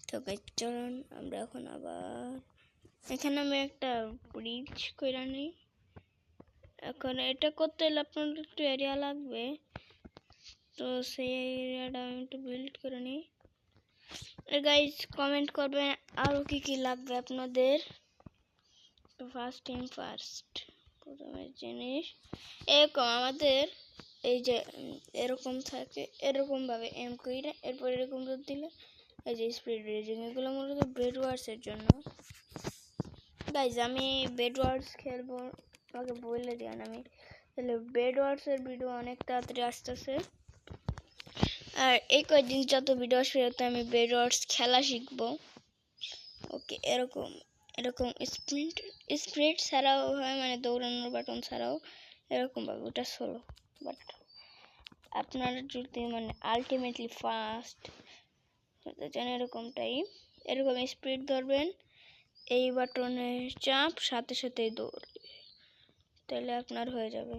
তো গাইস চলুন আমরা এখন আবার এখানে আমি একটা ব্রিজ করে নিই। এখন এটা করতে হলে আপনার একটু এরিয়া লাগবে, তো সেই এরিয়াটা আমি একটু বিল্ড করে নিই। গাইস কমেন্ট করবেন আরও কি কি লাগবে আপনাদের। তো ফার্স্ট প্রথমে জিনিস এরকম আমাদের এই যে এরকম থাকে, এরকমভাবে এম করে এরপর এরকম দিলে এই যে স্পিড রেজিং, এগুলো মূলত বেড ওয়ার্সের জন্য। গাইজ আমি বেড ওয়ার্স খেলবো, আমাকে বলে দেন। আমি তাহলে বেড ওয়ার্সের ভিডিও অনেক তাড়াতাড়ি আসতেছে, আর এই কয়েকদিন যত ভিডিও আসবে আমি বেড ওয়ার্স খেলা শিখবো। ওকে, এরকম এরকম স্প্রিট ছাড়াও হয়, মানে দৌড়ানোর বাটন ছাড়াও এরকমভাবে, ওটা সোলো। বাট আপনারা যদি মানে আলটিমেটলি ফাস্ট হতে চান এরকমটাই, এরকম স্পিড ধরবেন, এই বাটনে চাপ সাথে সাথেই দৌড়, তাহলে আপনার হয়ে যাবে।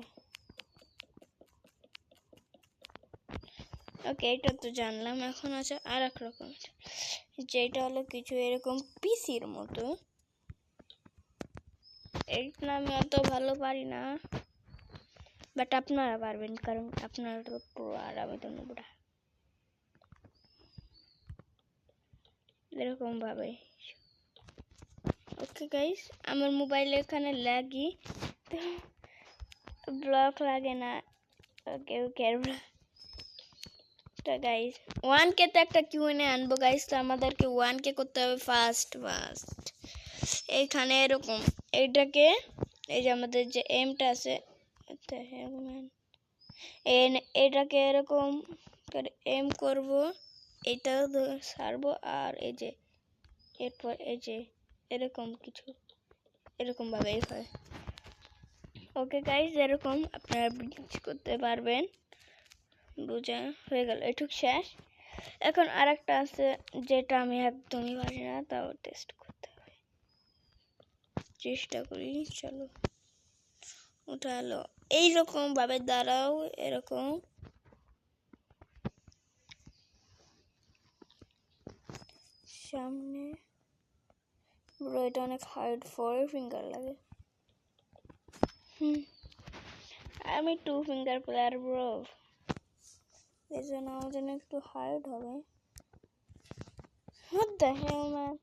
ওকে, এটা তো জানলাম। এখন আছে আর এক রকম, যেটা হলো কিছু এরকম পিসির মতো। এইটা আমি অত ভালো পারি না, বাট আপনারা পারবেন, কারণ আপনারা তো পুরো আর আমি তো নোবরা। এরকম ভাবে। ওকে গাইস, আমার মোবাইলে এখানে লাগি তো ব্লক লাগে না। ওকে ওকে তো গাইস 1K তে একটা কিউএনএ আনবো গাইস, তো আমাদেরকে 1K করতে হবে ফাস্ট। এইখানে এরকম এইটাকে, এই যে আমাদের যে এমটা আছে এটাকে এরকম করে এম করব, এটা ছাড়বো, আর এই যে এরপর এই যে এরকম কিছু এরকম ভাবেই হয়। ওকে গাইস, এরকম আপনারা ব্রিজ করতে পারবেন। বুঝা হয়ে গেল, এটুক শেষ। এখন আর একটা আছে যেটা আমি একদমই পারি না, তাও টেস্ট করতে হবে, চেষ্টা করি। চলো ওটা হলো এইরকম ভাবে দাঁড়াও, এরকম সামনে। ব্রো এটা অনেক হার্ড, 4 ফিঙ্গার লাগে। আমি 2 ফিঙ্গার প্লেয়ার ব্রো, এই জন্য আমার জন্য একটু হার্ড হবে। What the hell man?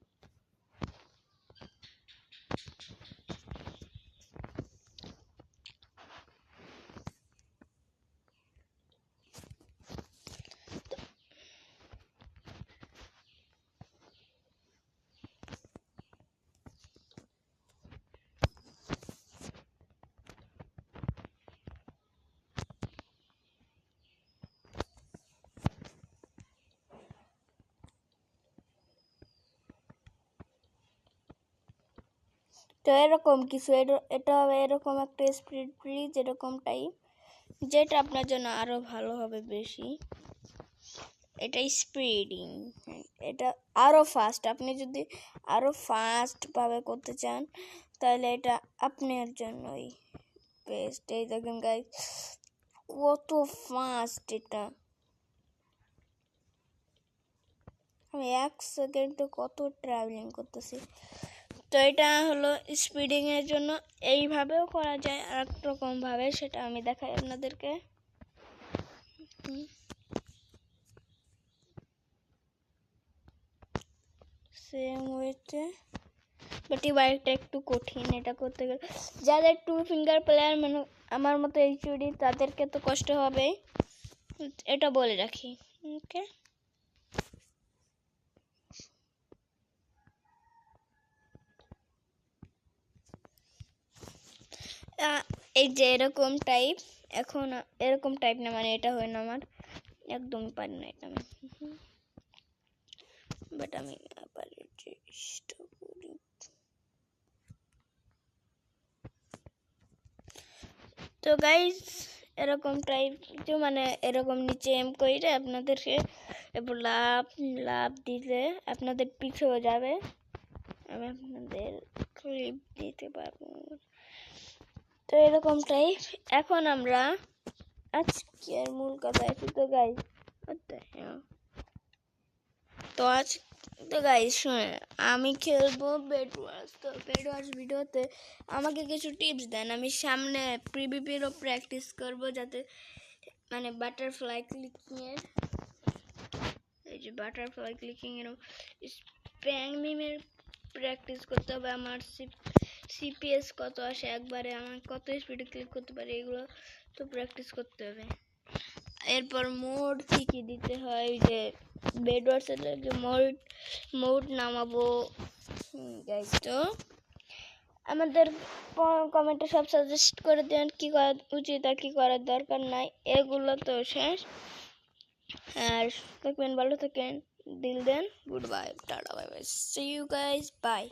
তো এরকম কিছু, এটা হবে এরকম একটা স্পিড ব্রিজ এরকম টাইপ, যেটা আপনার জন্য আরো ভালো হবে বেশি। এটা স্পিডিং, এটা আরো ফাস্ট। আপনি যদি আরো ফাস্ট ভাবে করতে চান তাহলে এটা আপনার জন্যই বেস্ট। এই দেখেন গাইস কত ফাস্ট এটা, আমি 1 সেকেন্ডে কত ট্রাভেলিং করতেছি। তো এটা হলো স্পিডিং এর জন্য, এইভাবেও করা যায় আর এক রকম ভাবে, সেটা আমি দেখাই আপনাদেরকে। সেম ওয়েতে, বাট এই বাইকটা একটু কঠিন এটা করতে গেলে। যাদের 2 ফিঙ্গার প্লেয়ার মানে আমার মতো এইচডি, তাদেরকে তো কষ্ট হবে, এটা বলে রাখি। ওকে, এই যে এরকম টাইপ, এখন এরকম টাইপ না, মানে এটা হয় না, আমার একদম পারি না এটা আমি, বাট আমি চেষ্টা করি। তো গাইস এরকম টাইপ, মানে এরকম নিচে এম করে আপনাদেরকে এরপর লাভ দিলে আপনাদের পিছেও যাবে। আমি আপনাদের ক্লিপ দিতে পারবো। তো এরকম টাইপ। এখন আমরা আজকের মূল কথা আসি। তো গাইস তো তো গাইস শুনে আমি খেলবো বেড ওয়ার্স। তো বেড ওয়ার্স ভিডিওতে আমাকে কিছু টিপস দেন, আমি সামনে প্রিভিপিরও প্র্যাকটিস করব, যাতে মানে বাটারফ্লাই ক্লিকিংয়ের, এই যে বাটারফ্লাই ক্লিকিংয়ের স্প্যাং মিমের প্র্যাকটিস করতে হবে। আমার সিপিএস কত আসে একবারে, আমার কত স্পিডে ক্লিক করতে পারে, এগুলো তো প্র্যাকটিস করতে হবে। এরপর মোড কি দিতে হয়, যে বেড ওয়ার্সের যে মোড নামাবো গাইস। তো আমাদের কমেন্টে সব সাজেস্ট করে দেন কি করা উচিত আর কি করার দরকার নাই, এগুলো তো শেষ। আর থাকবেন, ভালো থাকেন, দিল দেন, good bye, tata, bye bye, see you guys, by.